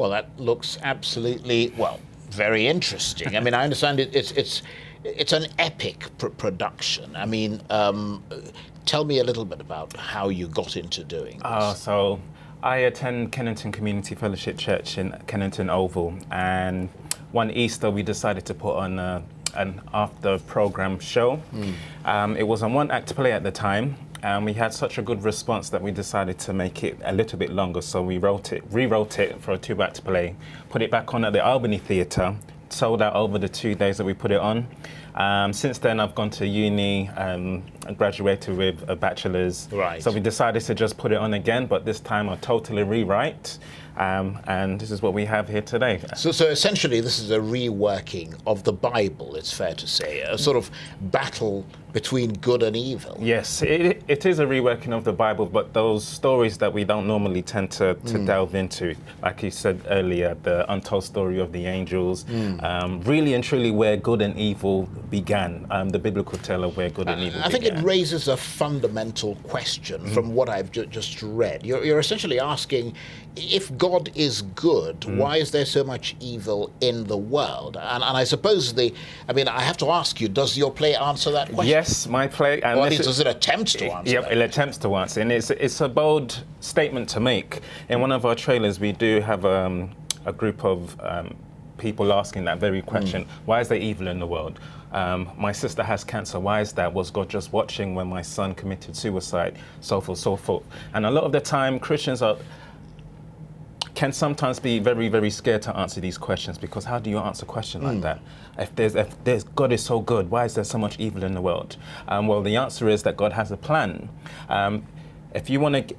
Well, that looks absolutely, well, very interesting. I mean, I understand it's an epic production. I mean, tell me a little bit about how you got into doing this. So I attend Kennington Community Fellowship Church in Kennington Oval, and one Easter we decided to put on an after-program show. It was a one-act play at the time, and we had such a good response that we decided to make it a little bit longer. So we rewrote it for a 2-act play, put it back on at the Albany Theatre, sold out over the 2 days that we put it on. Since then, I've gone to uni, I graduated with a bachelor's. Right. So we decided to just put it on again, but this time a totally rewrite. And this is what we have here today. So essentially, this is a reworking of the Bible, it's fair to say, a sort of battle between good and evil. Yes, it is a reworking of the Bible, but those stories that we don't normally tend to delve into, like you said earlier, the untold story of the angels, really and truly where good and evil began, the biblical tale of where good and evil began. I think it raises a fundamental question from what I've just read. You're essentially asking, if God is good, why is there so much evil in the world? And I suppose I have to ask you, does your play answer that question? Yes, my play. And does it attempt to answer Yep, that? it attempts to answer. And it's a bold statement to make. In one of our trailers, we do have a group of people asking that very question. Why is there evil in the world? My sister has cancer. Why is that? Was God just watching when my son committed suicide? So forth, so forth. And a lot of the time, Christians can sometimes be very, very scared to answer these questions, because how do you answer a question like that? If there's God is so good, why is there so much evil in the world? Well, the answer is that God has a plan. If you want to,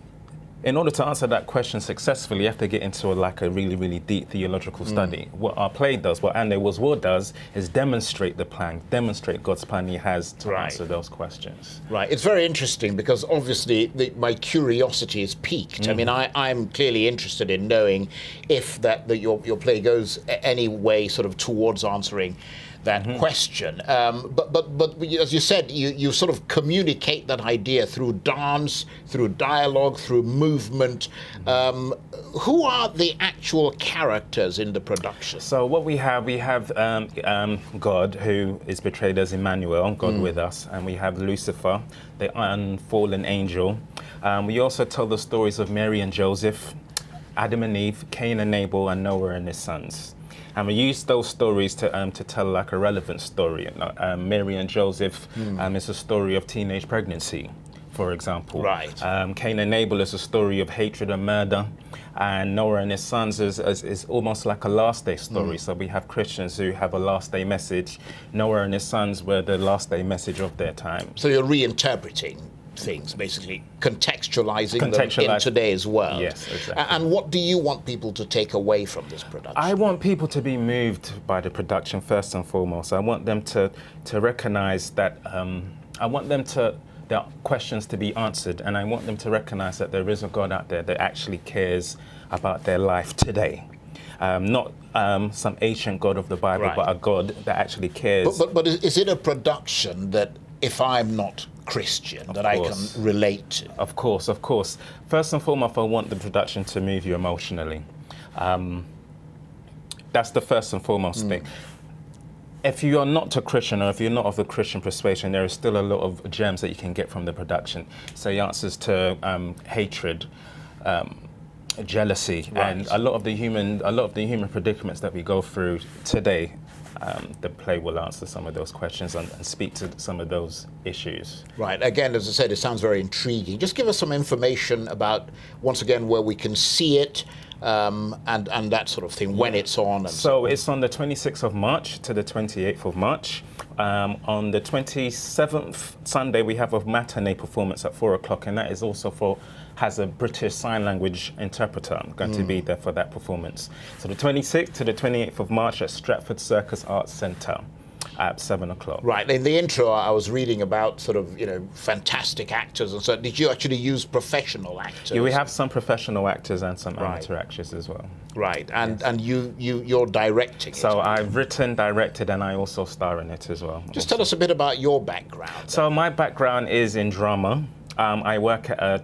in order to answer that question successfully, you have to get into a really, really deep theological study. What our play does, what Ande Was War does, is demonstrate the plan, demonstrate God's plan He has to answer those questions. Right. It's very interesting, because obviously my curiosity is piqued. I mean, I'm clearly interested in knowing if your play goes any way sort of towards answering that question. But as you said, you sort of communicate that idea through dance, through dialogue, through movement. Who are the actual characters in the production? So what we have God, who is portrayed as Emmanuel, God with us, and we have Lucifer, the unfallen angel. We also tell the stories of Mary and Joseph, Adam and Eve, Cain and Abel, and Noah and his sons. And we use those stories to tell like a relevant story. Mary and Joseph is a story of teenage pregnancy, for example. Right. Cain and Abel is a story of hatred and murder. And Noah and his sons is almost like a last day story. So we have Christians who have a last day message. Noah and his sons were the last day message of their time. So you're reinterpreting things, basically contextualizing them in today's world. Yes, exactly. And what do you want people to take away from this production? I want people to be moved by the production first and foremost. I want them to recognize that, I want them to, their questions to be answered, and I want them to recognize that there is a God out there that actually cares about their life today. Not some ancient God of the Bible, but a God that actually cares. But is it a production that, if I'm not Christian, that I can relate to? Of course, of course. First and foremost, I want the production to move you emotionally. That's the first and foremost thing. If you are not a Christian, or if you're not of the Christian persuasion, there is still a lot of gems that you can get from the production. Say answers to hatred, jealousy, and a lot of the human predicaments that we go through today. The play will answer some of those questions and speak to some of those issues. Right. Again, as I said, it sounds very intriguing. Just give us some information about, once again, where we can see it, and that sort of thing, when it's on. And so it's on the 26th of March to the 28th of March. On the 27th Sunday, we have a matinee performance at 4 o'clock, and that is also has a British Sign Language interpreter. I'm going to be there for that performance. So the 26th to the 28th of March at Stratford Circus Arts Centre at 7 o'clock. Right. In the intro, I was reading about sort of, fantastic actors and so. Did you actually use professional actors? Yeah, we have some professional actors and some amateur actors as well. Right. And you're directing it. So I've written, directed, and I also star in it as well. Just tell us a bit about your background. So my background is in drama. I work at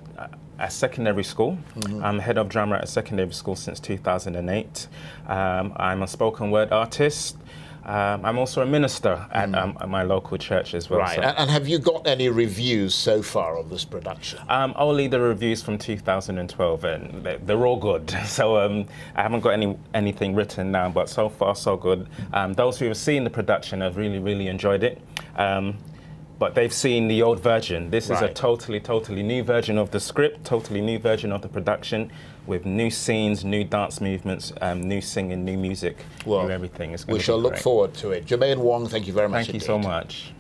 a secondary school. I'm head of drama at a secondary school since 2008. I'm a spoken word artist. I'm also a minister at my local church as well. Right. So. And have you got any reviews so far of this production? Only the reviews from 2012, and they're all good. So I haven't got anything written now, but so far so good. Those who have seen the production have really, really enjoyed it. But they've seen the old version. This is a totally new version of the script, totally new version of the production, with new scenes, new dance movements, new singing, new music, new everything. It's we shall look forward to it. Jermaine Wong, thank you very much indeed. Thank you so much.